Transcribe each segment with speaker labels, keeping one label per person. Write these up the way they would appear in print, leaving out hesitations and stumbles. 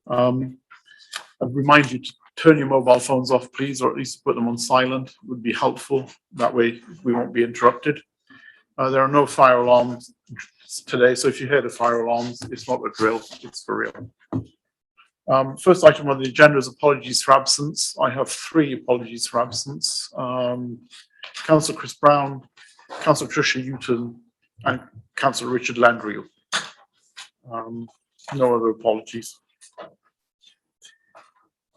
Speaker 1: I'd remind you to turn your mobile phones off, please, or at least put them on silent. Would be helpful. That way we won't be interrupted. There are no fire alarms today, so if you hear the fire alarms, it's not a drill, it's for real. First item on the agenda is apologies for absence. I have 3 apologies for absence. Councillor Chris Brown, Councillor Tricia Houghton, and Councillor Richard Landrieu. No other apologies.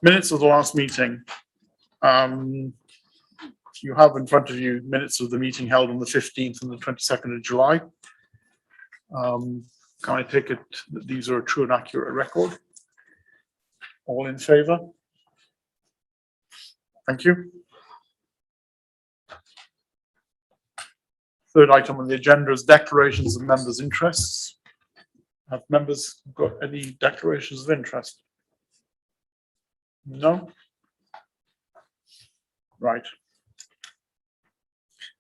Speaker 1: Minutes of the last meeting. You have in front of you minutes of the meeting held on the 15th and the 22nd of July. Can I take it that these are a true and accurate record? All in favour? Thank you. Third item on the agenda is declarations of members' interests. Have members got any declarations of interest? No? Right.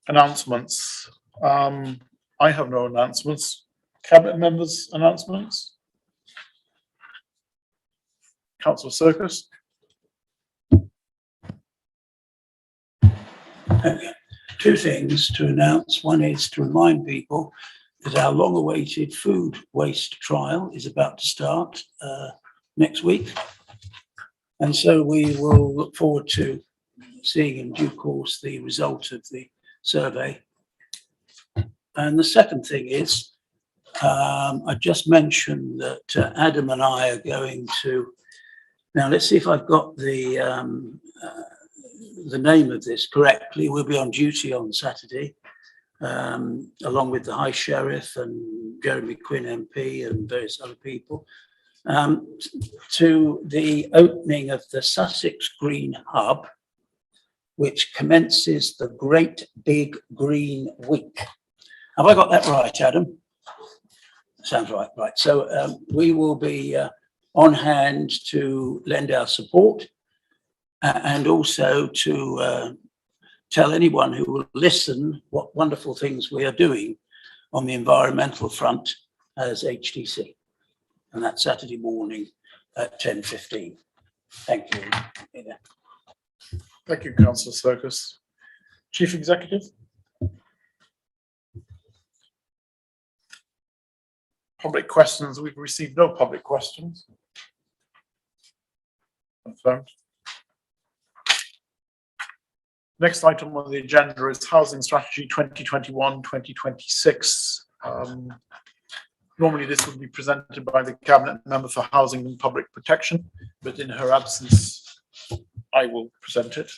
Speaker 1: Announcements. I have no announcements. Cabinet members' announcements? Councillor Circus?
Speaker 2: Two things to announce. One is to remind people that our long-awaited food waste trial is about to start next week. And so we will look forward to seeing in due course the result of the survey. And the second thing is, I just mentioned that Adam and I are going to, now let's see if I've got the name of this correctly. We'll be on duty on Saturday, along with the High Sheriff and Jeremy Quinn MP and various other people, to the opening of the Sussex Green Hub, which commences the Great Big Green Week. Have I got that right, Adam? Sounds right, right. So we will be on hand to lend our support and also to tell anyone who will listen what wonderful things we are doing on the environmental front as HTC. And that's Saturday morning at 10:15. Thank you.
Speaker 1: Thank you, Councillor Circus. Chief Executive? Public questions. We've received no public questions. Confirmed. Next item on the agenda is Housing Strategy 2021-2026. Normally this would be presented by the Cabinet Member for Housing and Public Protection, but in her absence, I will present it.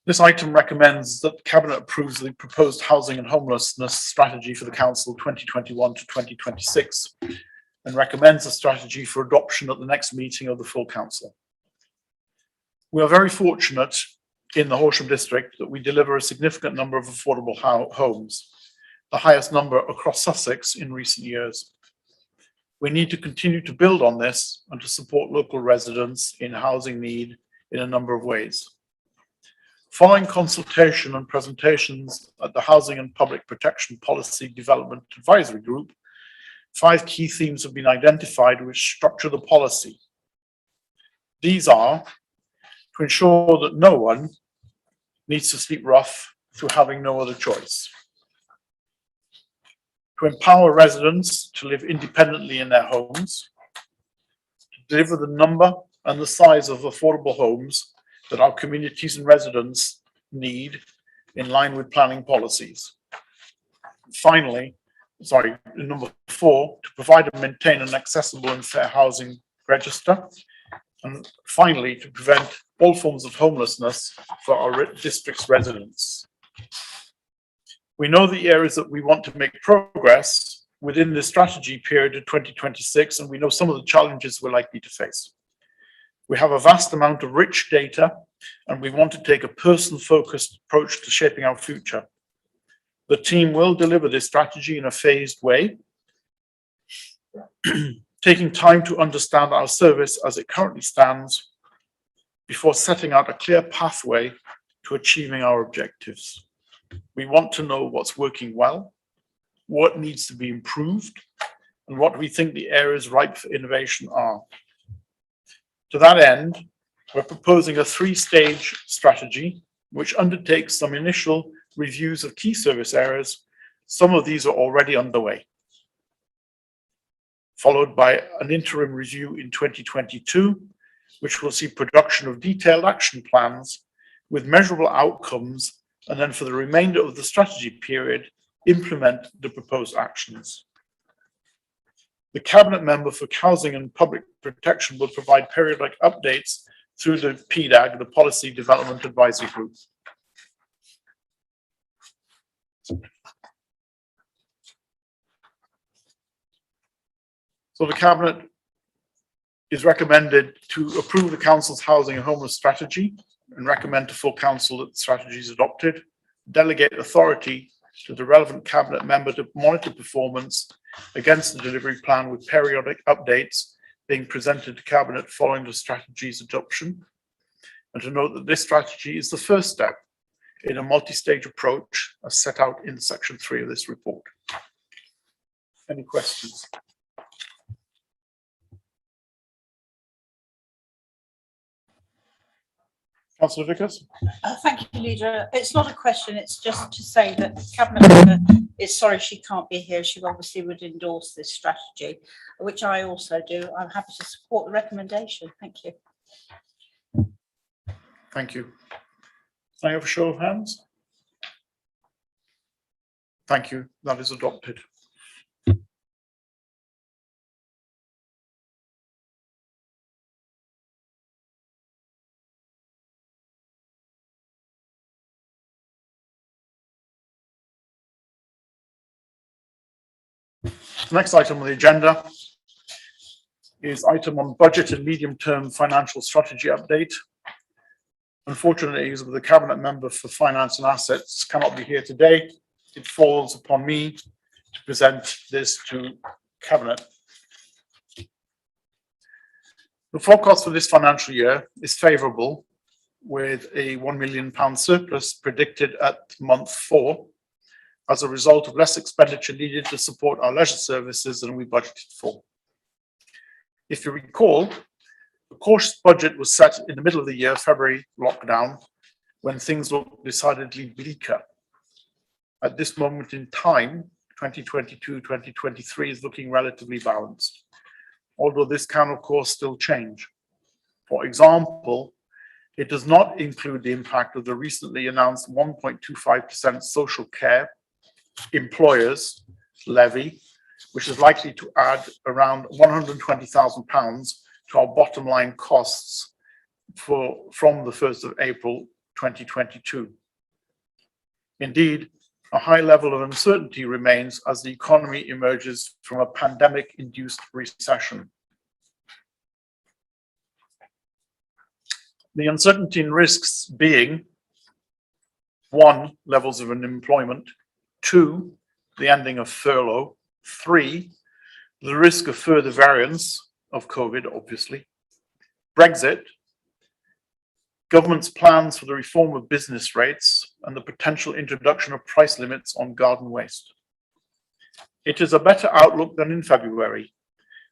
Speaker 1: This item recommends that the Cabinet approves the proposed housing and homelessness strategy for the Council 2021 to 2026 and recommends a strategy for adoption at the next meeting of the full Council. We are very fortunate in the Horsham district that we deliver a significant number of affordable homes, the highest number across Sussex in recent years. We need to continue to build on this and to support local residents in housing need in a number of ways. Following consultation and presentations at the Housing and Public Protection Policy Development Advisory Group, 5 key themes have been identified which structure the policy. These are to ensure that no one needs to sleep rough through having no other choice, to empower residents to live independently in their homes, to deliver the number and the size of affordable homes that our communities and residents need in line with planning policies. Finally, number 4, to provide and maintain an accessible and fair housing register. And finally, to prevent all forms of homelessness for our district's residents. We know the areas that we want to make progress within the strategy period of 2026, and we know some of the challenges we're likely to face. We have a vast amount of rich data, and we want to take a person-focused approach to shaping our future. The team will deliver this strategy in a phased way, taking time to understand our service as it currently stands before setting out a clear pathway to achieving our objectives. We want to know what's working well, what needs to be improved, and what we think the areas ripe for innovation are. To that end, we're proposing a three-stage strategy which undertakes some initial reviews of key service areas. Some of these are already underway, followed by an interim review in 2022, which will see production of detailed action plans with measurable outcomes, and then for the remainder of the strategy period, implement the proposed actions. The Cabinet Member for Housing and Public Protection will provide periodic updates through the PDAG, the Policy Development Advisory Group. So the Cabinet is recommended to approve the Council's housing and homeless strategy and recommend to full Council that the strategy is adopted, delegate authority to the relevant Cabinet Member to monitor performance against the delivery plan with periodic updates being presented to Cabinet following the strategy's adoption, and to note that this strategy is the first step in a multi-stage approach as set out in section 3 of this report. Any questions? Councillor Vickers?
Speaker 3: Thank you, Leader. It's not a question, it's just to say that the Cabinet Member is sorry she can't be here. She obviously would endorse this strategy, which I also do. I'm happy to support the recommendation. Thank you.
Speaker 1: Thank you. Can I have a show of hands? Thank you. That is adopted. The next item on the agenda is item on budget and medium-term financial strategy update. Unfortunately, as the Cabinet Member for Finance and Assets cannot be here today, it falls upon me to present this to Cabinet. The forecast for this financial year is favourable, with a £1 million surplus predicted at month 4 as a result of less expenditure needed to support our leisure services than we budgeted for. If you recall, the cautious budget was set in the middle of the year, February lockdown, when things looked decidedly bleaker. At this moment in time, 2022-2023 is looking relatively balanced, although this can of course still change. For example, it does not include the impact of the recently announced 1.25% social care employers levy, which is likely to add around £120,000 to our bottom line costs from the 1st of April 2022. Indeed, a high level of uncertainty remains as the economy emerges from a pandemic-induced recession. The uncertainty and risks being 1, levels of unemployment, 2, the ending of furlough, 3, the risk of further variants of COVID, obviously, Brexit, government's plans for the reform of business rates, and the potential introduction of price limits on garden waste. It is a better outlook than in February,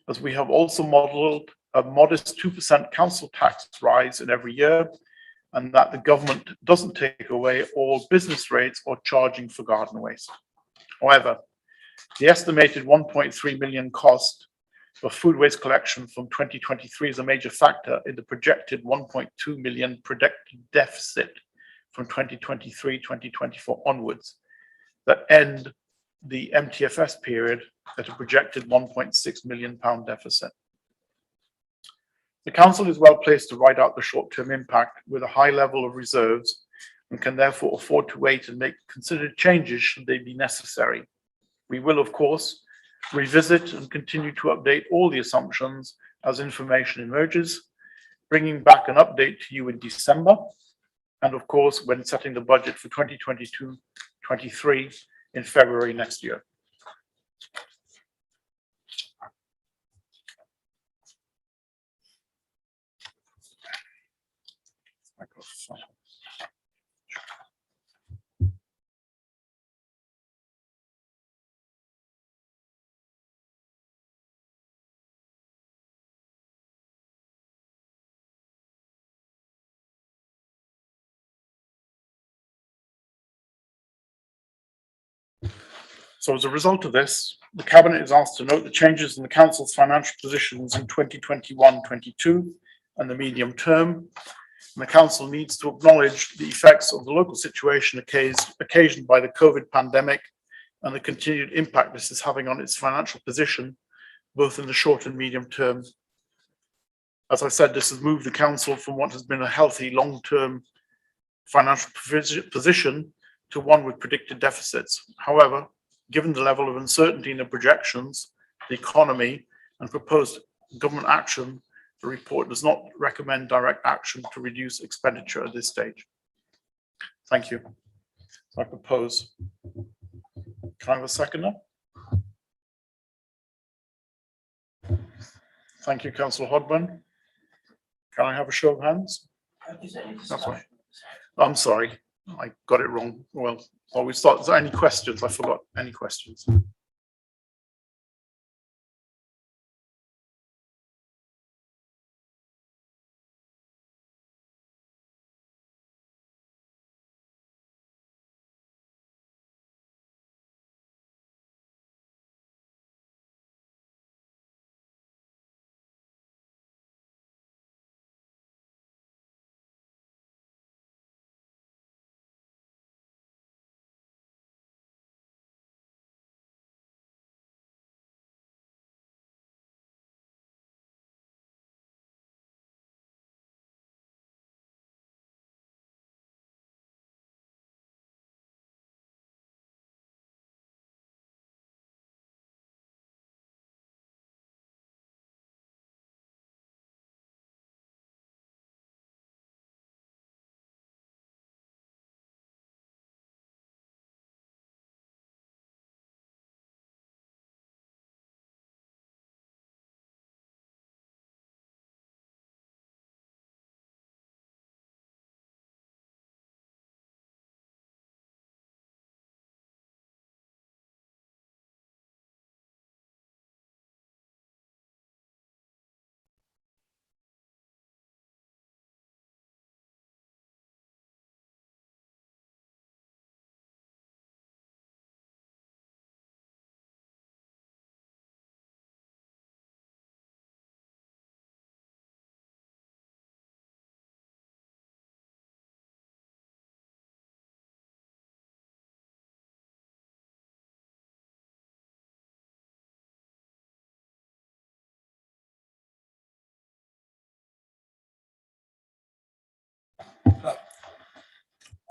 Speaker 1: as we have also modelled a modest 2% council tax rise in every year, and that the government doesn't take away all business rates or charging for garden waste. However, the estimated 1.3 million cost for food waste collection from 2023 is a major factor in the projected 1.2 million projected deficit from 2023-2024 onwards that end the MTFS period at a projected £1.6 million deficit. The Council is well placed to ride out the short-term impact with a high level of reserves and can therefore afford to wait and make considered changes should they be necessary. We will, of course, revisit and continue to update all the assumptions as information emerges, bringing back an update to you in December, and of course, when setting the budget for 2022-23 in February next year. So as a result of this, the Cabinet is asked to note the changes in the Council's financial positions in 2021-22 and the medium term. And the Council needs to acknowledge the effects of the local situation occasioned by the COVID pandemic and the continued impact this is having on its financial position, both in the short and medium term. As I said, this has moved the Council from what has been a healthy long-term financial position to one with predicted deficits. However, given the level of uncertainty in the projections, the economy, and proposed government action, the report does not recommend direct action to reduce expenditure at this stage. Thank you. I propose. Can I have a seconder? Thank you, Councillor Hodgman. Can I have a show of hands? That's right. I'm sorry, I got it wrong. Well, we start. Is there any questions? I forgot any questions.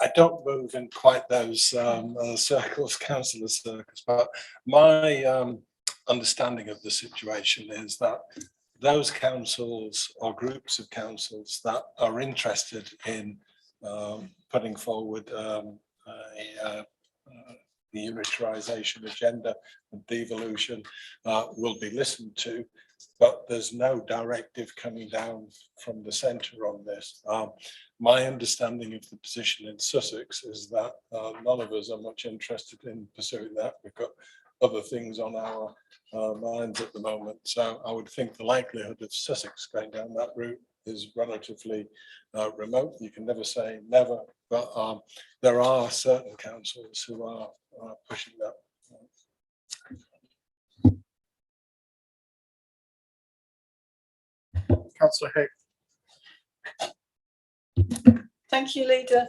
Speaker 4: I don't move in quite those circles, councillor circles, but my understanding of the situation is that those councils or groups of councils that are interested in putting forward the unitarisation agenda and devolution will be listened to, but there's no directive coming down from the centre on this. My understanding of the position in Sussex is that none of us are much interested in pursuing that. We've got other things on our minds at the moment. So I would think the likelihood of Sussex going down that route is relatively remote. You can never say never, but there are certain councils who are pushing that.
Speaker 1: Councillor Hay.
Speaker 5: Thank you, Leader.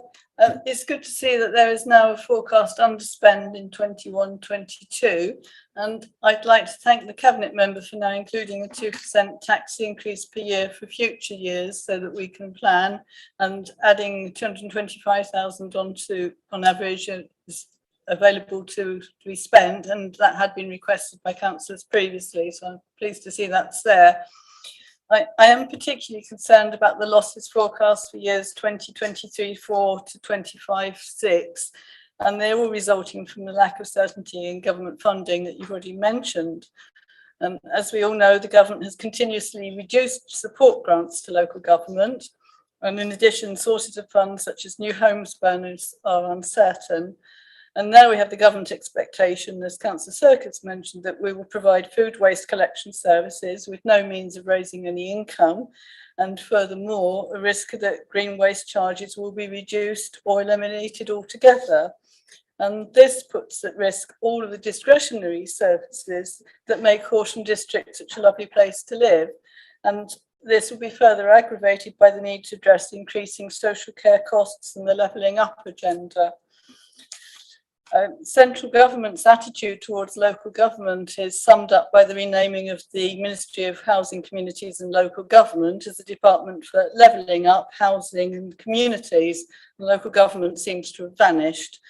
Speaker 5: It's good to see that there is now a forecast underspend in 21-22, and I'd like to thank the Cabinet member for now including a 2% tax increase per year for future years so that we can plan, and adding 225,000 on average is available to be spent, and that had been requested by councillors previously, so I'm pleased to see that's there. I am particularly concerned about the losses forecast for years 2023-4 to 25-6, and they're all resulting from the lack of certainty in government funding that you've already mentioned. As we all know, the government has continuously reduced support grants to local government, and in addition, sources of funds such as new homes bonus are uncertain. And now we have the government expectation, as Councillor Circuits mentioned, that we will provide food waste collection services with no means of raising any income. And furthermore, a risk that green waste charges will be reduced or eliminated altogether. And this puts at risk all of the discretionary services that make Horsham District such a lovely place to live. And this will be further aggravated by the need to address increasing social care costs and the levelling up agenda. Central government's attitude towards local government is summed up by the renaming of the Ministry of Housing, Communities and Local Government as the Department for Levelling Up, Housing and Communities. And local government seems to have vanished.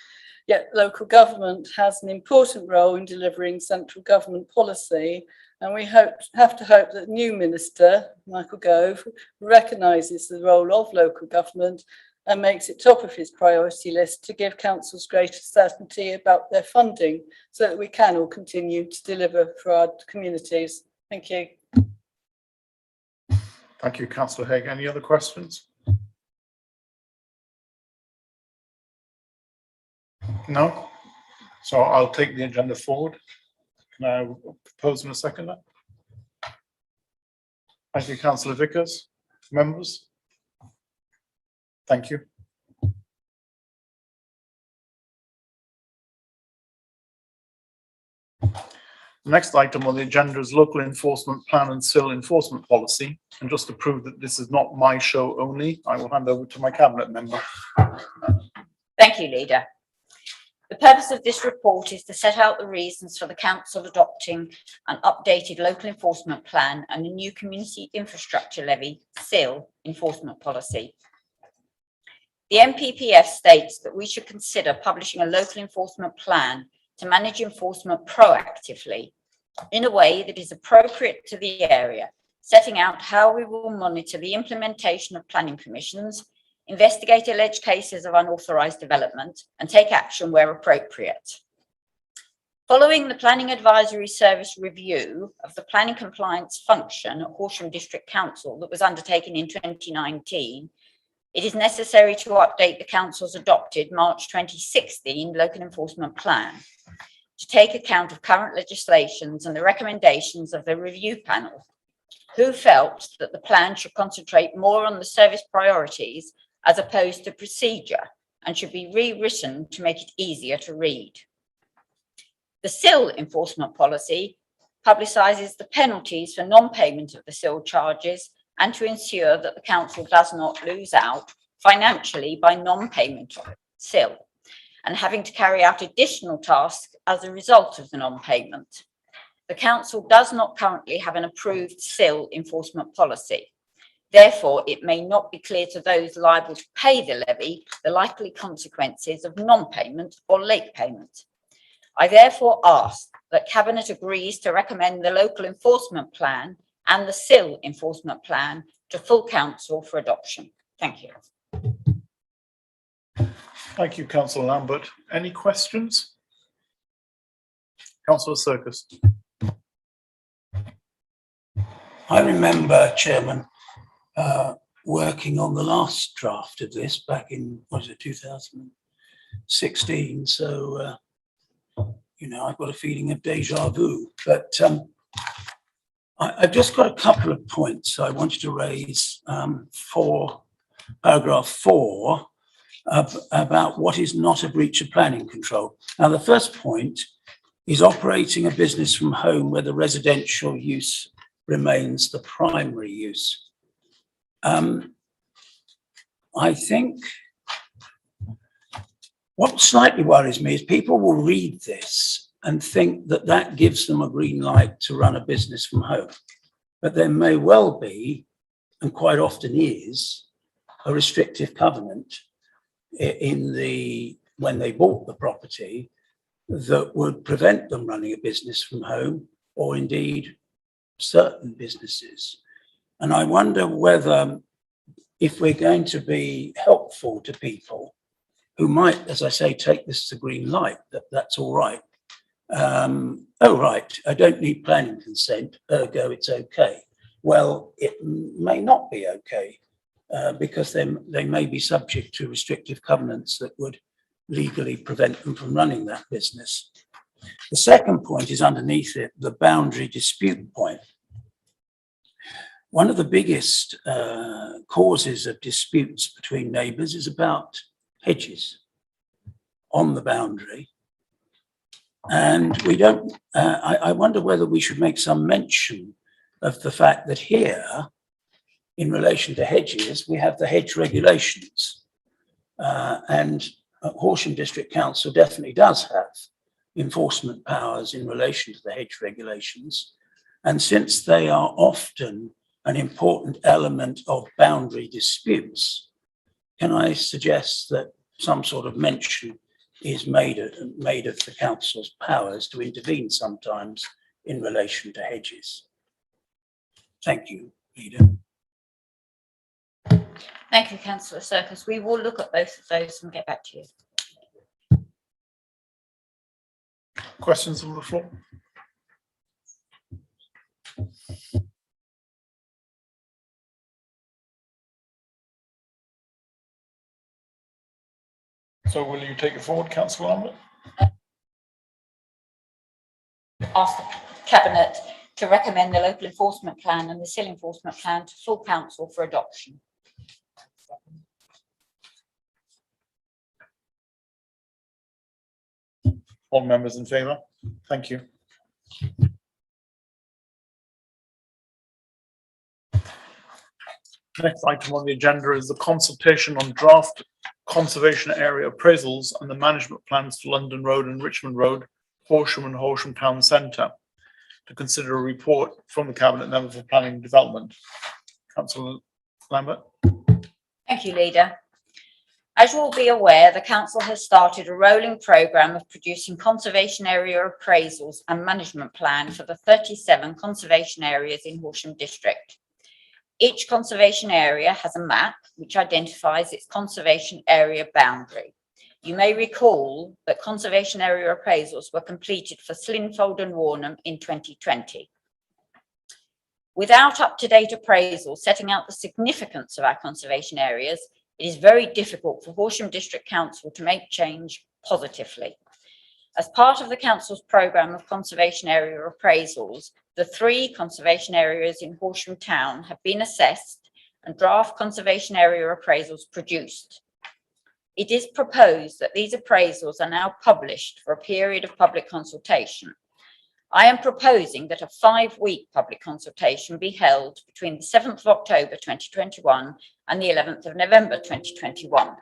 Speaker 5: Yet local government has an important role in delivering central government policy. And we have to hope that the new Minister, Michael Gove, recognises the role of local government and makes it top of his priority list to give councils greater certainty about their funding so that we can all continue to deliver for our communities. Thank you.
Speaker 1: Thank you, Councillor Haig. Any other questions? No? So I'll take the agenda forward. Can I propose and second that? Thank you, Councillor Vickers. Members? Thank you. The next item on the agenda is local enforcement plan and SIL enforcement policy. And just to prove that this is not my show only, I will hand over to my cabinet member.
Speaker 6: Thank you, Leader. The purpose of this report is to set out the reasons for the council adopting an updated local enforcement plan and a new community infrastructure levy SIL enforcement policy. The NPPF states that we should consider publishing a local enforcement plan to manage enforcement proactively in a way that is appropriate to the area, setting out how we will monitor the implementation of planning permissions, investigate alleged cases of unauthorised development, and take action where appropriate. Following the Planning Advisory Service review of the planning compliance function at Horsham District Council that was undertaken in 2019, it is necessary to update the Council's adopted March 2016 local enforcement plan to take account of current legislations and the recommendations of the review panel, who felt that the plan should concentrate more on the service priorities as opposed to procedure and should be rewritten to make it easier to read. The SIL enforcement policy publicises the penalties for non-payment of the SIL charges and to ensure that the council does not lose out financially by non-payment of SIL and having to carry out additional tasks as a result of the non-payment. The council does not currently have an approved SIL enforcement policy. Therefore, it may not be clear to those liable to pay the levy the likely consequences of non-payment or late payment. I therefore ask that Cabinet agrees to recommend the local enforcement plan and the SIL enforcement plan to full council for adoption. Thank you.
Speaker 1: Thank you, Councillor Lambert. Any questions? Councillor Circus.
Speaker 2: I remember, Chairman, working on the last draft of this back in, what is it, 2016. So, you know, I've got a feeling of deja vu. But I've just got a couple of points I wanted to raise for paragraph 4 about what is not a breach of planning control. Now, the first point is operating a business from home where the residential use remains the primary use. I think what slightly worries me is people will read this and think that that gives them a green light to run a business from home. But there may well be, and quite often is, a restrictive covenant in when they bought the property that would prevent them running a business from home, or indeed certain businesses. And I wonder whether, if we're going to be helpful to people who might, as I say, take this as a green light, that's all right. Oh, right, I don't need planning consent, ergo it's okay. Well, it may not be okay because they may be subject to restrictive covenants that would legally prevent them from running that business. The second point is underneath it, the boundary dispute point. One of the biggest causes of disputes between neighbours is about hedges. on the boundary. And we don't, I wonder whether we should make some mention of the fact that here, in relation to hedges, we have the hedge regulations. And Horsham District Council definitely does have enforcement powers in relation to the hedge regulations. And since they are often an important element of boundary disputes, can I suggest that some sort of mention is made of the council's powers to intervene sometimes in relation to hedges? Thank you, Leader.
Speaker 6: Thank you, Councillor Circus. We will look at both of those and get back to you.
Speaker 1: Questions on the floor? So will you take it forward, Councillor Lambert?
Speaker 6: Ask the Cabinet to recommend the local enforcement plan and the SIL enforcement plan to full council for adoption.
Speaker 1: All members in favour? Thank you. Next item on the agenda is the consultation on draft conservation area appraisals and the management plans for London Road and Richmond Road, Horsham and Horsham Town Centre, to consider a report from the Cabinet member for Planning and Development. Councillor Lambert.
Speaker 6: Thank you, Leader. As you will be aware, the Council has started a rolling programme of producing conservation area appraisals and management plan for the 37 conservation areas in Horsham District. Each conservation area has a map which identifies its conservation area boundary. You may recall that conservation area appraisals were completed for Slinfold and Warnham in 2020. Without up-to-date appraisals setting out the significance of our conservation areas, it is very difficult for Horsham District Council to make change positively. As part of the Council's programme of conservation area appraisals, the 3 conservation areas in Horsham Town have been assessed and draft conservation area appraisals produced. It is proposed that these appraisals are now published for a period of public consultation. I am proposing that a 5-week public consultation be held between the 7th of October 2021 and the 11th of November 2021,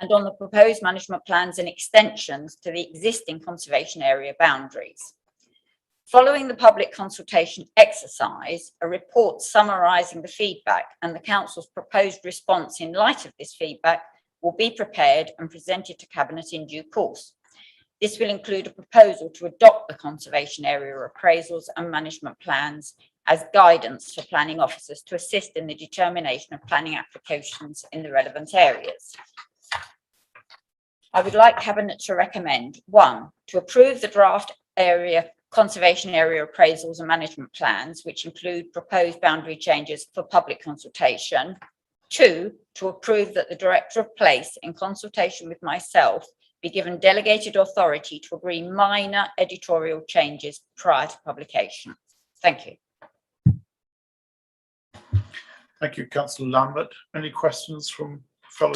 Speaker 6: and on the proposed management plans and extensions to the existing conservation area boundaries. Following the public consultation exercise, a report summarising the feedback and the Council's proposed response in light of this feedback will be prepared and presented to Cabinet in due course. This will include a proposal to adopt the conservation area appraisals and management plans as guidance for planning officers to assist in the determination of planning applications in the relevant areas. I would like Cabinet to recommend 1, to approve the draft conservation area appraisals and management plans, which include proposed boundary changes for public consultation. 2, to approve that the Director of Place, in consultation with myself, be given delegated authority to agree minor editorial changes prior to publication. Thank you.
Speaker 1: Thank you, Councillor Lambert. Any questions from fellow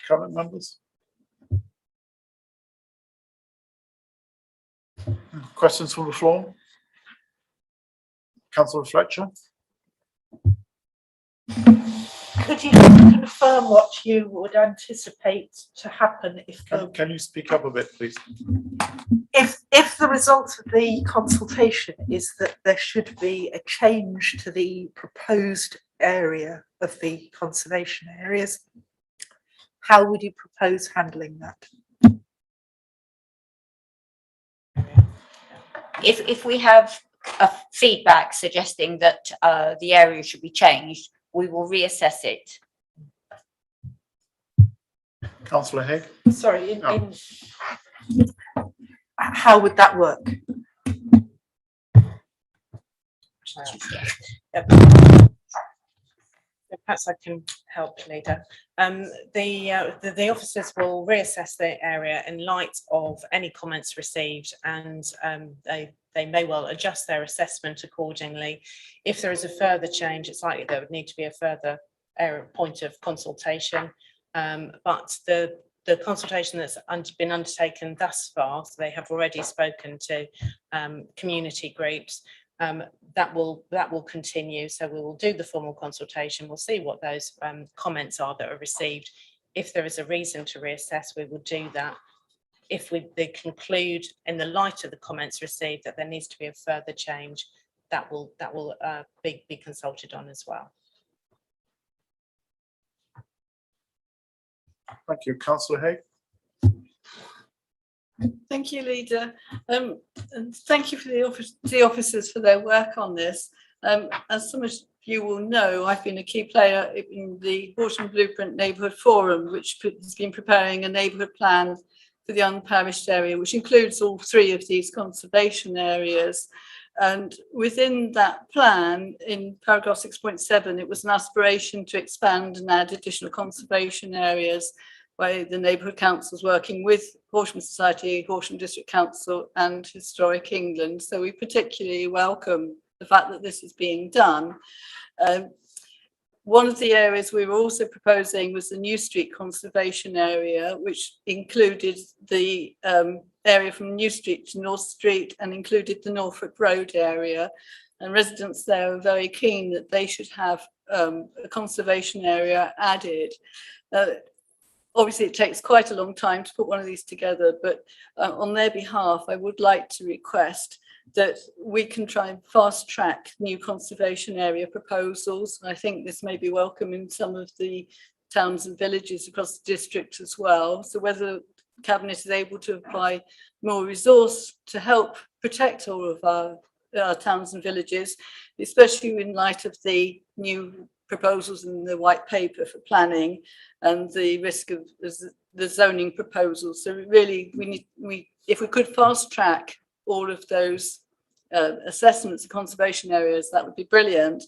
Speaker 1: Cabinet members? Questions from the floor? Councillor Fletcher.
Speaker 7: Could you confirm what you would anticipate to happen if
Speaker 1: Can you speak up a bit, please?
Speaker 7: if the result of the consultation is that there should be a change to the proposed area of the conservation areas? How would you propose handling that?
Speaker 6: If we have a feedback suggesting that the area should be changed, we will reassess it.
Speaker 1: Councillor Haig.
Speaker 7: Sorry,
Speaker 1: No.
Speaker 7: how would that work?
Speaker 8: Perhaps I can help, Leader. The officers will reassess the area in light of any comments received, and they may well adjust their assessment accordingly. If there is a further change, it's likely there would need to be a further point of consultation. But the the consultation that's been undertaken thus far, so they have already spoken to community groups. That will continue. So we will do the formal consultation. We'll see what those comments are that are received. If there is a reason to reassess, we will do that. If they conclude in the light of the comments received that there needs to be a further change, that will be consulted on as well.
Speaker 1: Thank you. Councillor Hay.
Speaker 5: Thank you, Leader. And thank you for the officers for their work on this. As some of you will know, I've been a key player in the Horsham Blueprint Neighbourhood Forum, which has been preparing a neighbourhood plan for the unparished area, which includes all 3 of these conservation areas. And within that plan, in paragraph 6.7, it was an aspiration to expand and add additional conservation areas by the neighbourhood councils working with Horsham Society, Horsham District Council and Historic England. So we particularly welcome the fact that this is being done. One of the areas we were also proposing was the New Street Conservation Area, which included the area from New Street to North Street and included the Norfolk Road area. And residents there are very keen that they should have a conservation area added. Obviously, it takes quite a long time to put one of these together, but on their behalf, I would like to request that we can try and fast track new conservation area proposals. I think this may be welcome in some of the towns and villages across the district as well. So whether the Cabinet is able to apply more resource to help protect all of our towns and villages, especially in light of the new proposals in the white paper for planning and the risk of the zoning proposals. So really, if we could fast track all of those assessments of conservation areas, that would be brilliant.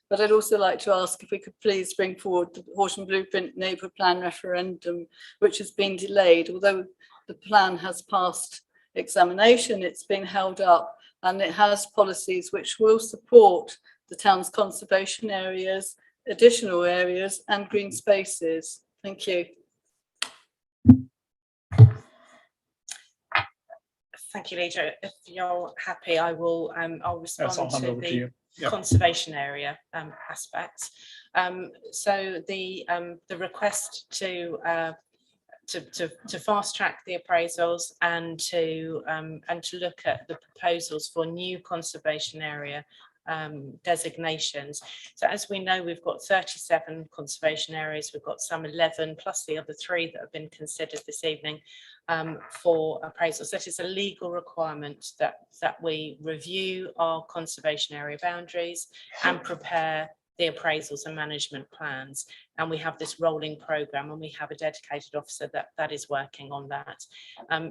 Speaker 5: But I'd also like to ask if we could please bring forward the Horsham Blueprint Neighbourhood Plan referendum, which has been delayed. Although the plan has passed examination, it's been held up, and it has policies which will support the town's conservation areas, additional areas and green spaces. Thank you.
Speaker 8: Thank you, Leader. If you're happy, I will. I'll respond
Speaker 1: Yes, I'll hand
Speaker 8: to
Speaker 1: over to
Speaker 8: the
Speaker 1: you. Yep.
Speaker 8: conservation area aspects. So the request to fast track the appraisals and to look at the proposals for new conservation area designations. So as we know, we've got 37 conservation areas. We've got some 11 plus the other 3 that have been considered this evening for appraisals. That is a legal requirement that we review our conservation area boundaries and prepare the appraisals and management plans. And we have this rolling programme, and we have a dedicated officer that is working on that.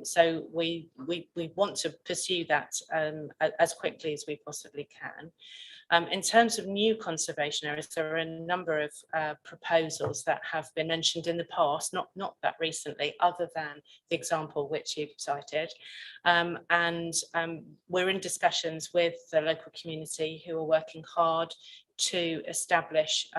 Speaker 8: So we want to pursue that as quickly as we possibly can. In terms of new conservation areas, there are a number of proposals that have been mentioned in the past, not that recently, other than the example which you've cited. We're in discussions with the local community who are working hard to establish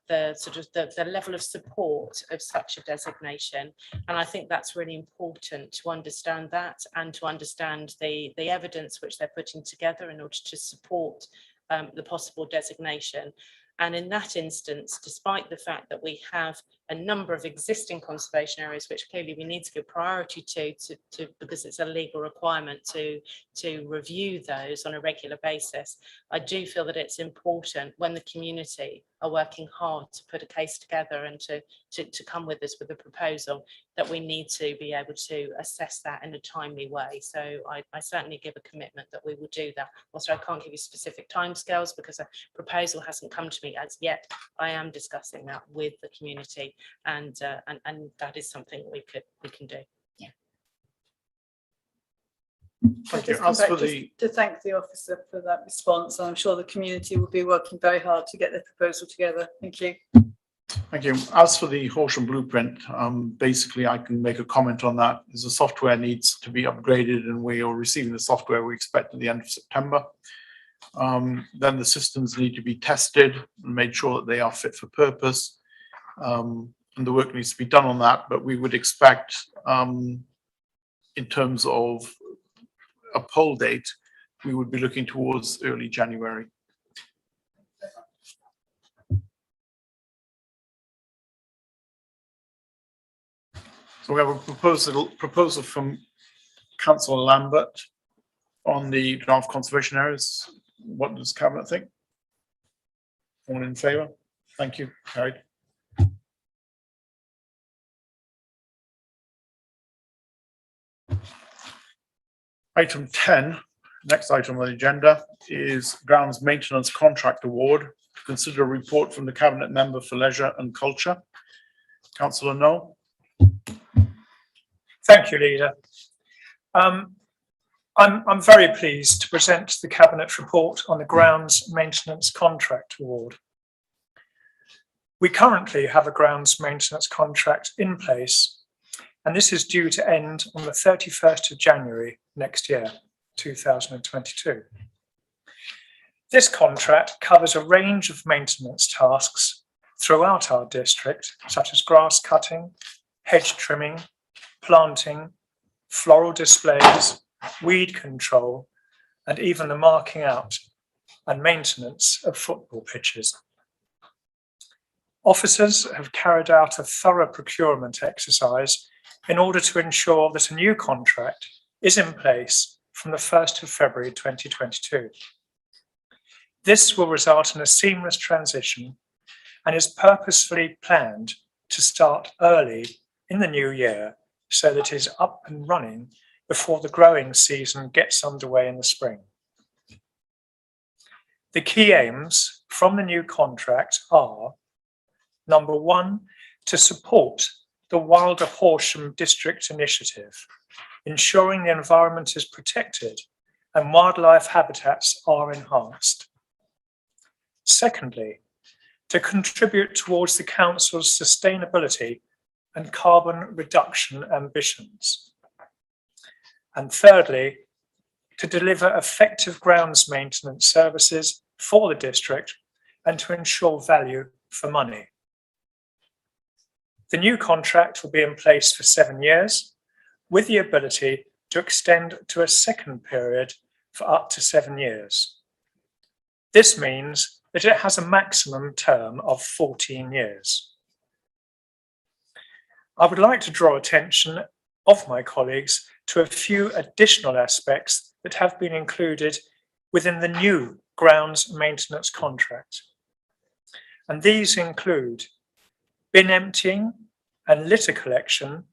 Speaker 8: the level of support of such a designation. And I think that's really important to understand that, and to understand the evidence which they're putting together in order to support the possible designation. And in that instance, despite the fact that we have a number of existing conservation areas, which clearly we need to give priority to because it's a legal requirement to review those on a regular basis, I do feel that it's important when the community are working hard to put a case together and to come with us with a proposal, that we need to be able to assess that in a timely way. So I certainly give a commitment that we will do that. Also, I can't give you specific timescales because a proposal hasn't come to me as yet. I am discussing that with the community, and that is something we can do. Yeah.
Speaker 1: Thank you.
Speaker 5: Just come
Speaker 1: As
Speaker 5: back
Speaker 1: for
Speaker 5: just
Speaker 1: the
Speaker 5: to thank the officer for that response. I'm sure the community will be working very hard to get their proposal together. Thank you.
Speaker 1: Thank you. As for the Horsham Blueprint, basically I can make a comment on that. As the software needs to be upgraded, and we are receiving the software we expect at the end of September. Then the systems need to be tested and made sure that they are fit for purpose. and the work needs to be done on that, but we would expect, in terms of a poll date, we would be looking towards early January. So we have a proposal from Councillor Lambert on the draft conservation areas. What does Cabinet think? All in favour? Thank you. Carried. Item 10, next item on the agenda is grounds maintenance contract award. To consider a report from the Cabinet member for leisure and culture. Councillor No.
Speaker 9: Thank you, Leader. I'm very pleased to present the Cabinet report on the grounds maintenance contract award. We currently have a grounds maintenance contract in place, and this is due to end on the 31st of January next year, 2022. This contract covers a range of maintenance tasks throughout our district, such as grass cutting, hedge trimming, planting, floral displays, weed control, and even the marking out and maintenance of football pitches. Officers have carried out a thorough procurement exercise in order to ensure that a new contract is in place from the 1st of February 2022. This will result in a seamless transition and is purposefully planned to start early in the new year so that it is up and running before the growing season gets underway in the spring. The key aims from the new contract are: number one, to support the Wilder Horsham District Initiative, ensuring the environment is protected and wildlife habitats are enhanced. Secondly, to contribute towards the Council's sustainability and carbon reduction ambitions. And thirdly, to deliver effective grounds maintenance services for the district and to ensure value for money. The new contract will be in place for 7 years, with the ability to extend to a second period for up to 7 years. This means that it has a maximum term of 14 years. I would like to draw attention of my colleagues to a few additional aspects that have been included within the new grounds maintenance contract. And these include bin emptying and litter collection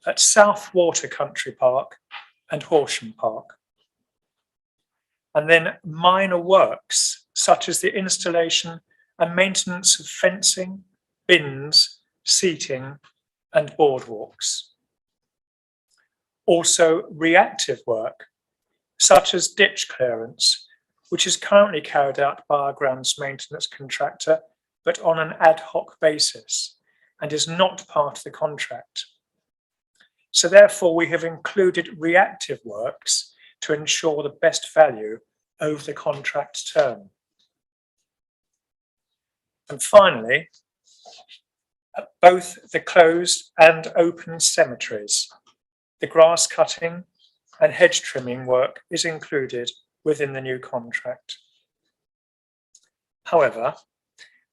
Speaker 9: at South Water Country Park and Horsham Park. And then minor works such as the installation and maintenance of fencing, bins, seating and boardwalks. Also reactive work such as ditch clearance, which is currently carried out by our grounds maintenance contractor, but on an ad hoc basis and is not part of the contract. So therefore we have included reactive works to ensure the best value over the contract term. And finally, at both the closed and open cemeteries, the grass cutting and hedge trimming work is included within the new contract. However,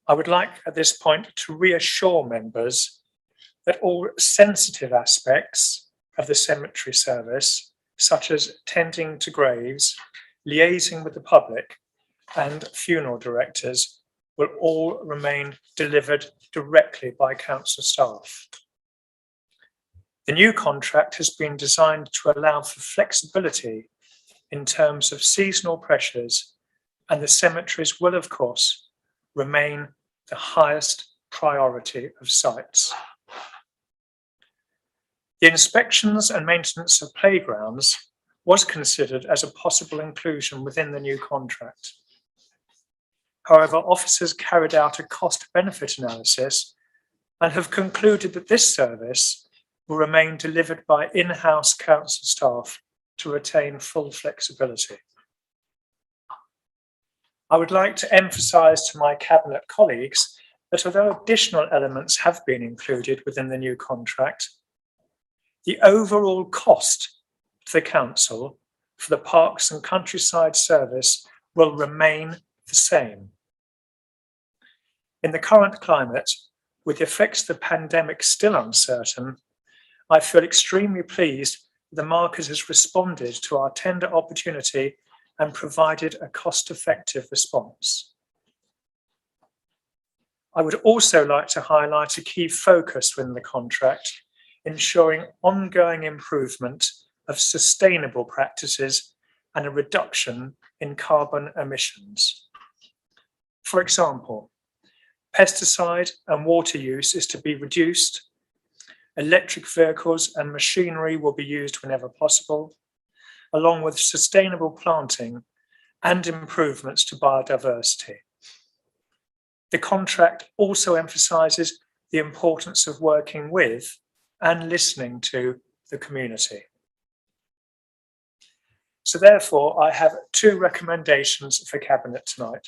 Speaker 9: I would like at this point to reassure members that all sensitive aspects of the cemetery service, such as tending to graves, liaising with the public and funeral directors, will all remain delivered directly by council staff. The new contract has been designed to allow for flexibility in terms of seasonal pressures, and the cemeteries will, of course, remain the highest priority of sites. The inspections and maintenance of playgrounds was considered as a possible inclusion within the new contract. However, officers carried out a cost-benefit analysis and have concluded that this service will remain delivered by in-house council staff to retain full flexibility. I would like to emphasise to my Cabinet colleagues that although additional elements have been included within the new contract, the overall cost to the council for the Parks and Countryside Service will remain the same. In the current climate, with the effects of the pandemic still uncertain, I feel extremely pleased the market has responded to our tender opportunity and provided a cost-effective response. I would also like to highlight a key focus within the contract, ensuring ongoing improvement of sustainable practices and a reduction in carbon emissions. For example, pesticide and water use is to be reduced. Electric vehicles and machinery will be used whenever possible, along with sustainable planting and improvements to biodiversity. The contract also emphasises the importance of working with and listening to the community. So therefore, I have two recommendations for Cabinet tonight.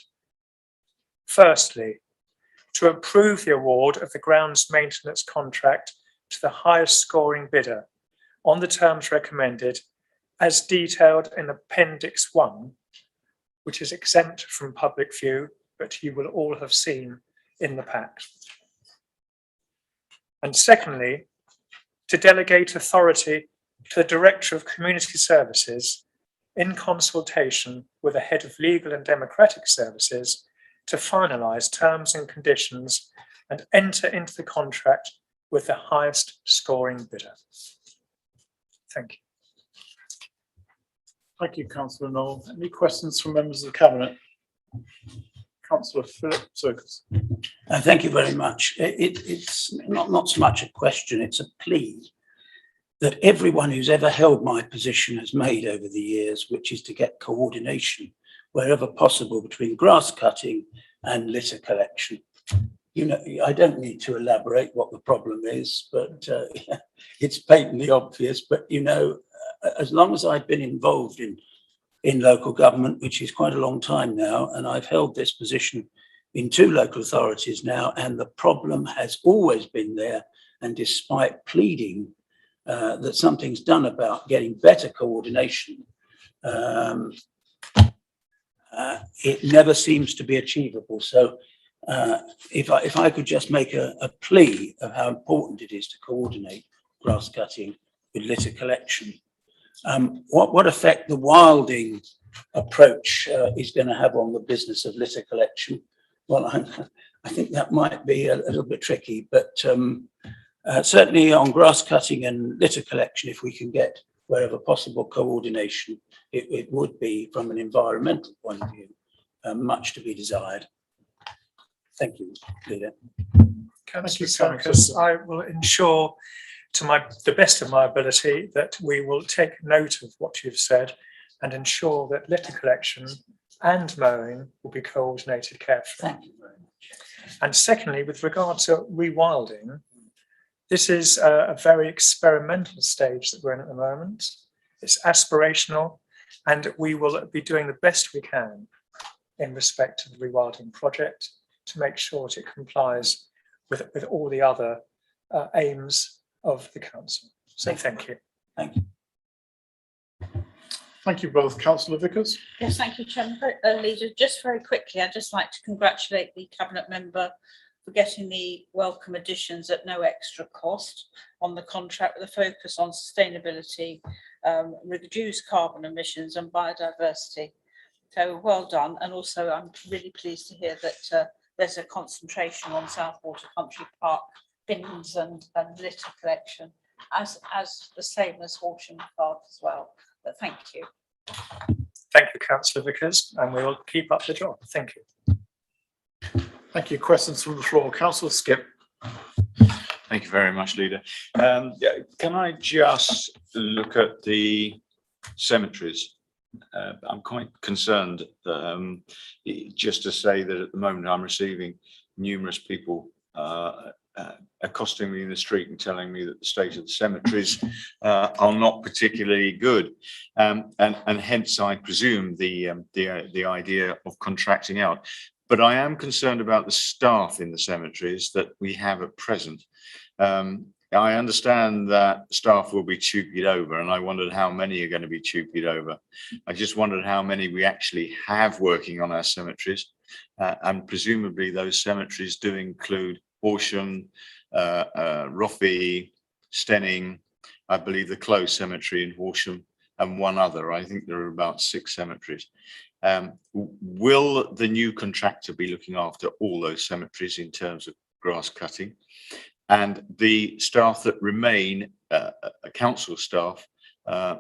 Speaker 9: Firstly, to approve the award of the grounds maintenance contract to the highest scoring bidder on the terms recommended as detailed in Appendix 1, which is exempt from public view, but you will all have seen in the pack. And secondly, to delegate authority to the Director of Community Services in consultation with the Head of Legal and Democratic Services to finalise terms and conditions and enter into the contract with the highest scoring bidder. Thank you.
Speaker 1: Thank you, Councillor Knoll. Any questions from members of the Cabinet? Councillor Philip Circus.
Speaker 2: Thank you very much. It's not so much a question, it's a plea that everyone who's ever held my position has made over the years, which is to get coordination wherever possible between grass cutting and litter collection. You know, I don't need to elaborate what the problem is, but it's patently obvious. But, you know, as long as I've been involved in local government, which is quite a long time now, and I've held this position in 2 local authorities now, and the problem has always been there. And despite pleading that something's done about getting better coordination, it never seems to be achievable. So if I could just make a plea of how important it is to coordinate grass cutting with litter collection. What effect the wilding approach is going to have on the business of litter collection? Well, I think that might be a little bit tricky, but certainly on grass cutting and litter collection, if we can get wherever possible coordination, it would be, from an environmental point of view, much to be desired. Thank you, Leader.
Speaker 9: Councillor Sarkis, I will ensure to the best of my ability that we will take note of what you've said and ensure that litter collection and mowing will be coordinated carefully.
Speaker 2: Thank you very much.
Speaker 9: And secondly, with regard to rewilding, this is a very experimental stage that we're in at the moment. It's aspirational, and we will be doing the best we can in respect to the rewilding project to make sure that it complies with all the other aims of the council. So thank you.
Speaker 2: Thank you.
Speaker 1: Thank you both. Councillor Vickers.
Speaker 3: Yes, thank you, Chairman. Leader, just very quickly, I'd just like to congratulate the Cabinet member for getting the welcome additions at no extra cost on the contract, with a focus on sustainability, reduced carbon emissions and biodiversity. So well done. And also I'm really pleased to hear that there's a concentration on Southwater Country Park bins and litter collection, as the same as Horsham Park as well. But thank you.
Speaker 9: Thank you, Councillor Vickers, and we will keep up the job. Thank you.
Speaker 1: Thank you. Questions from the floor. Councillor Skip.
Speaker 10: Thank you very much, Leader. Can I just look at the cemeteries? I'm quite concerned, just to say that at the moment I'm receiving numerous people accosting me in the street and telling me that the state of the cemeteries are not particularly good, and hence I presume the idea of contracting out. But I am concerned about the staff in the cemeteries that we have at present. I understand that staff will be tupied over, and I wondered how many are going to be tupied over. I just wondered how many we actually have working on our cemeteries. And presumably those cemeteries do include Horsham, Roffey, Stenning, I believe the Close Cemetery in Horsham, and one other. I think there are about 6 cemeteries. Will the new contractor be looking after all those cemeteries in terms of grass cutting? And the staff that remain, council staff,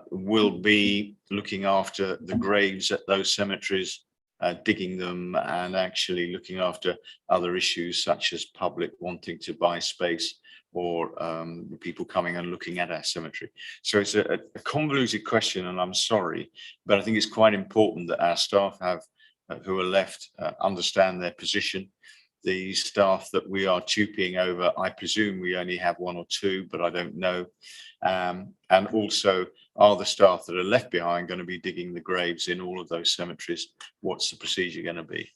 Speaker 10: will be looking after the graves at those cemeteries, digging them, and actually looking after other issues such as public wanting to buy space, or people coming and looking at our cemetery. So it's a convoluted question, and I'm sorry, but I think it's quite important that our staff have, who are left, understand their position. The staff that we are tuping over, I presume we only have 1 or 2, but I don't know. And also, are the staff that are left behind going to be digging the graves in all of those cemeteries? What's the procedure going to be?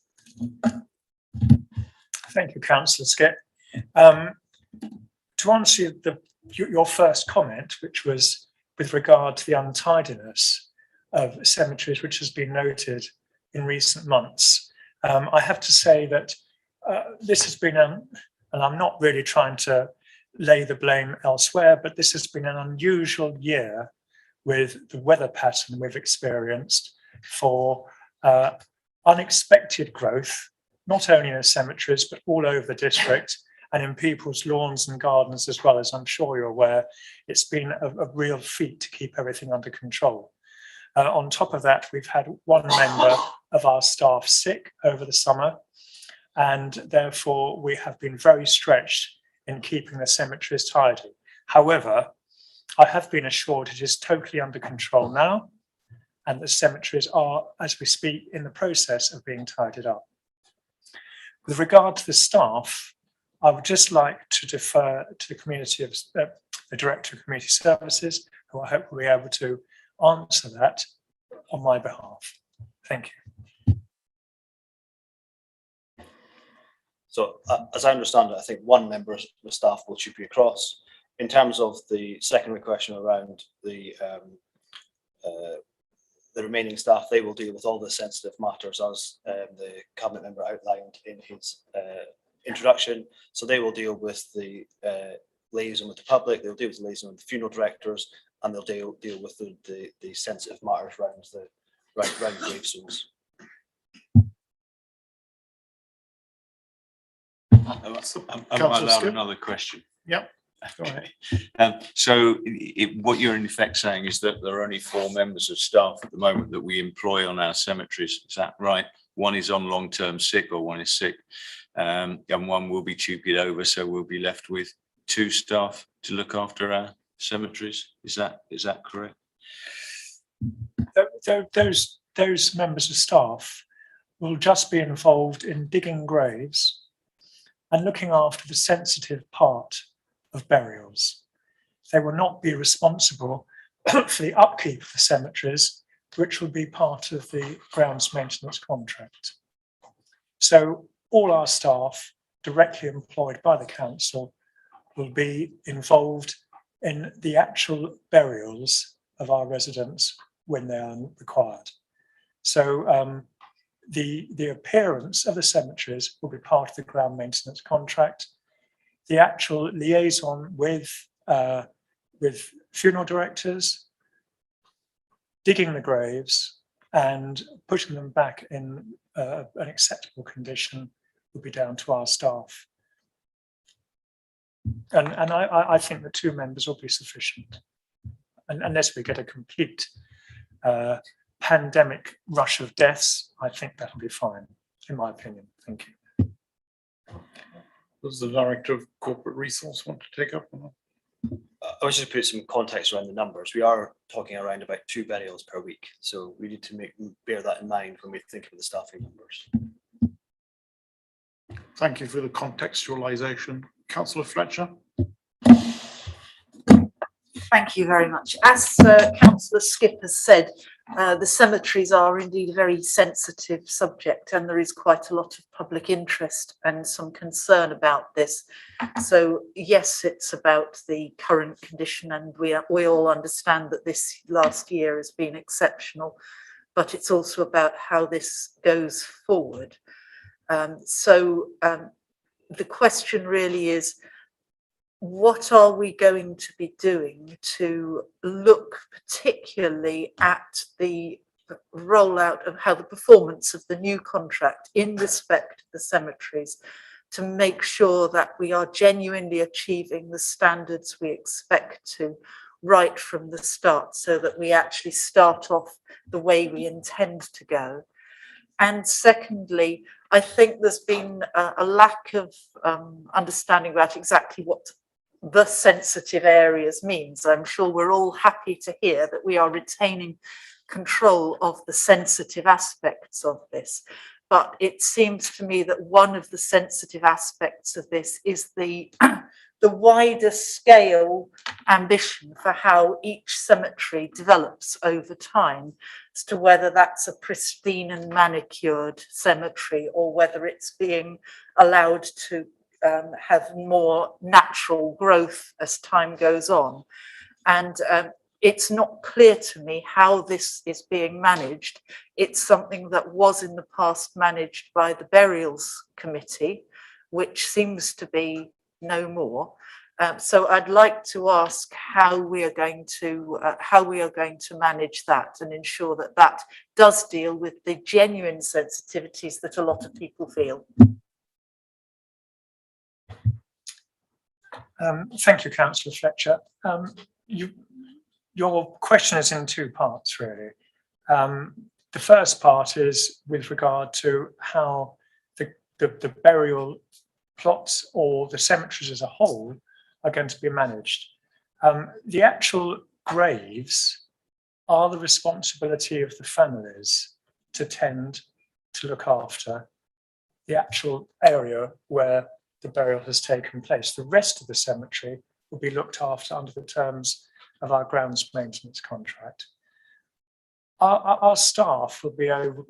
Speaker 9: Thank you, Councillor Skip. To answer your first comment, which was with regard to the untidiness of cemeteries, which has been noted in recent months, I have to say that this has been, and I'm not really trying to lay the blame elsewhere, but this has been an unusual year with the weather pattern we've experienced for unexpected growth, not only in the cemeteries, but all over the district and in people's lawns and gardens as well. As I'm sure you're aware, it's been a real feat to keep everything under control. On top of that, we've had 1 member of our staff sick over the summer, and therefore we have been very stretched in keeping the cemeteries tidy. However, I have been assured it is totally under control now, and the cemeteries are, as we speak, in the process of being tidied up. With regard to the staff, I would just like to defer to the community of the Director of Community Services, who I hope will be able to answer that on my behalf. Thank you.
Speaker 11: So as I understand it, I think 1 member of the staff will chup you across. In terms of the secondary question around the remaining staff, they will deal with all the sensitive matters as the Cabinet member outlined in his introduction. So they will deal with the liaison with the public, they'll deal with the liaison with the funeral directors, and they'll deal with the sensitive matters around the gravestones.
Speaker 10: Am I
Speaker 1: Councillor
Speaker 10: allowed
Speaker 1: Skip?
Speaker 10: another question?
Speaker 1: Yep.
Speaker 10: Okay. So what you're in effect saying is that there are only 4 members of staff at the moment that we employ on our cemeteries. Is that right? 1 is on long-term sick, or 1 is sick, and 1 will be tupied over. So we'll be left with 2 staff to look after our cemeteries. Is that correct?
Speaker 9: Those members of staff will just be involved in digging graves and looking after the sensitive part of burials. They will not be responsible for the upkeep of the cemeteries, which will be part of the grounds maintenance contract. So all our staff directly employed by the council will be involved in the actual burials of our residents when they are required. So the appearance of the cemeteries will be part of the ground maintenance contract. The actual liaison with funeral directors, digging the graves and putting them back in an acceptable condition will be down to our staff. And I think the 2 members will be sufficient, unless we get a complete pandemic rush of deaths. I think that'll be fine, in my opinion. Thank you.
Speaker 1: Does the Director of Corporate Resource want to take up on that?
Speaker 11: I was just put some context around the numbers. We are talking around about 2 burials per week, so we need to bear that in mind when we think of the staffing numbers.
Speaker 1: Thank you for the contextualisation. Councillor Fletcher?
Speaker 7: Thank you very much. As Councillor Skip has said, The cemeteries are indeed a very sensitive subject, and there is quite a lot of public interest and some concern about this. So yes, it's about the current condition, and we all understand that this last year has been exceptional, but it's also about how this goes forward. The question really is, what are we going to be doing to look particularly at the rollout of how the performance of the new contract in respect of the cemeteries, to make sure that we are genuinely achieving the standards we expect to right from the start, so that we actually start off the way we intend to go. And secondly, I think there's been a lack of understanding about exactly what the sensitive areas means. I'm sure we're all happy to hear that we are retaining control of the sensitive aspects of this. But it seems to me that one of the sensitive aspects of this is the wider scale ambition for how each cemetery develops over time, as to whether that's a pristine and manicured cemetery or whether it's being allowed to have more natural growth as time goes on. And it's not clear to me how this is being managed. It's something that was in the past managed by the Burials Committee, which seems to be no more. So I'd like to ask how we are going to manage that and ensure that that does deal with the genuine sensitivities that a lot of people feel.
Speaker 9: Thank you, Councillor Fletcher. Your question is in two parts, really. The first part is with regard to how the burial plots or the cemeteries as a whole are going to be managed. The actual graves are the responsibility of the families to tend to look after the actual area where the burial has taken place. The rest of the cemetery will be looked after under the terms of our grounds maintenance contract. Our staff will be able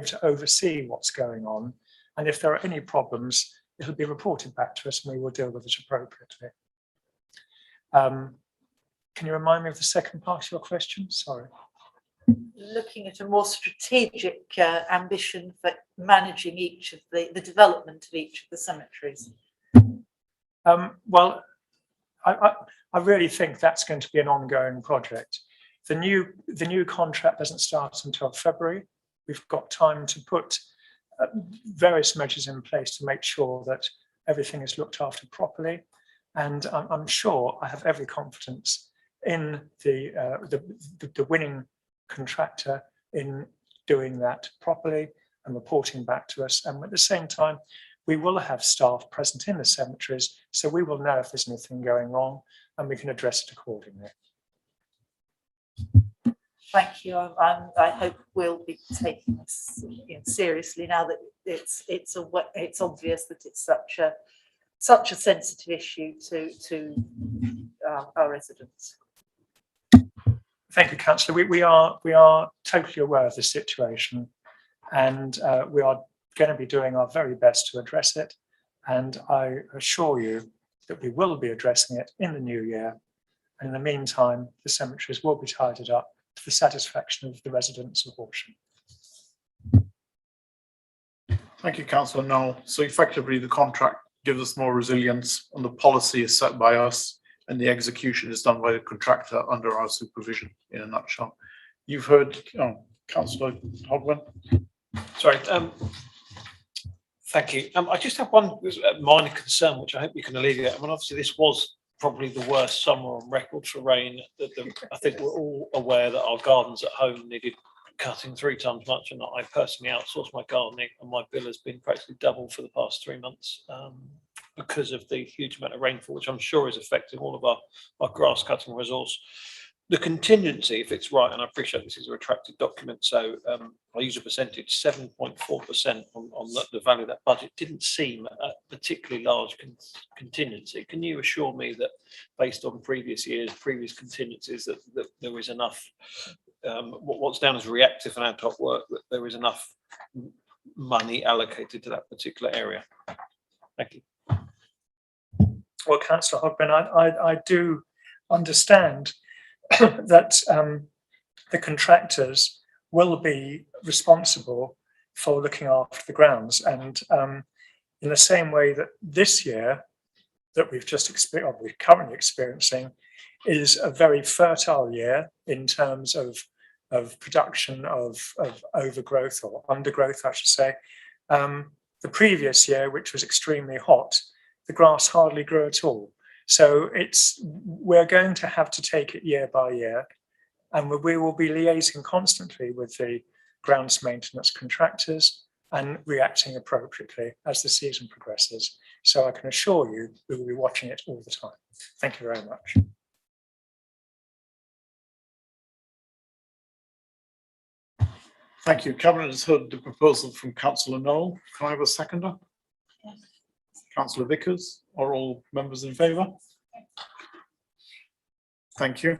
Speaker 9: to oversee what's going on, and if there are any problems, it'll be reported back to us and we will deal with it appropriately. Can you remind me of the second part of your question? Sorry.
Speaker 7: Looking at a more strategic ambition for managing each of the development of each of the cemeteries.
Speaker 9: Well, I really think that's going to be an ongoing project. The new contract doesn't start until February. We've got time to put various measures in place to make sure that everything is looked after properly. And I'm sure, I have every confidence in the winning contractor in doing that properly and reporting back to us. And at the same time, we will have staff present in the cemeteries, so we will know if there's anything going wrong and we can address it accordingly.
Speaker 7: Thank you. I hope we'll be taking this seriously now that it's obvious that it's such a sensitive issue to our residents.
Speaker 9: Thank you, Councillor. We are totally aware of the situation, and we are going to be doing our very best to address it. And I assure you that we will be addressing it in the new year. And in the meantime, the cemeteries will be tidied up to the satisfaction of the residents of Horsham.
Speaker 1: Thank you, Councillor Noel. So effectively, the contract gives us more resilience, and the policy is set by us, and the execution is done by the contractor under our supervision, in a nutshell. You've heard, Councillor Hodwin.
Speaker 12: Sorry. Thank you. I just have one minor concern, which I hope you can alleviate. I mean, obviously, this was probably the worst summer on record for rain. I think we're all aware that our gardens at home needed cutting 3 times much, and I personally outsource my gardening, and my bill has been practically double for the past 3 months because of the huge amount of rainfall, which I'm sure is affecting all of our grass cutting resource. The contingency, if it's right, and I appreciate this is a retracted document, so I use a percentage, 7.4% on the value of that budget, didn't seem a particularly large contingency. Can you assure me that based on previous years, previous contingencies, that there is enough what's down as reactive and ad hoc work, that there is enough money allocated to that particular area. Thank you.
Speaker 9: Well, Councillor Hogben, I do understand that the contractors will be responsible for looking after the grounds, and in the same way that this year that we've just experienced, or we're currently experiencing, is a very fertile year in terms of production of overgrowth or undergrowth, I should say. The previous year, which was extremely hot, the grass hardly grew at all. So we're going to have to take it year by year, and we will be liaising constantly with the grounds maintenance contractors and reacting appropriately as the season progresses. So I can assure you we will be watching it all the time. Thank you very much.
Speaker 1: Thank you. Cabinet has heard the proposal from Councillor Noel. Can I have a seconder?
Speaker 3: Yes.
Speaker 1: Councillor Vickers, are all members in favour? Thank you.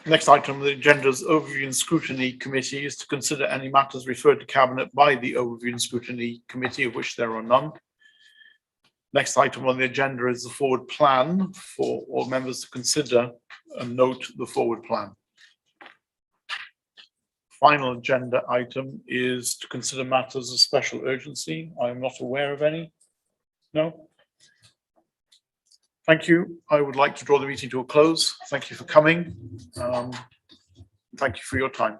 Speaker 1: Next item on the agenda is Overview and Scrutiny Committee is to consider any matters referred to Cabinet by the Overview and Scrutiny Committee, of which there are none. Next item on the agenda is the forward plan for all members to consider and note the forward plan. Final agenda item is to consider matters of special urgency. I am not aware of any. No? Thank you. I would like to draw the meeting to a close. Thank you for coming. Thank you for your time.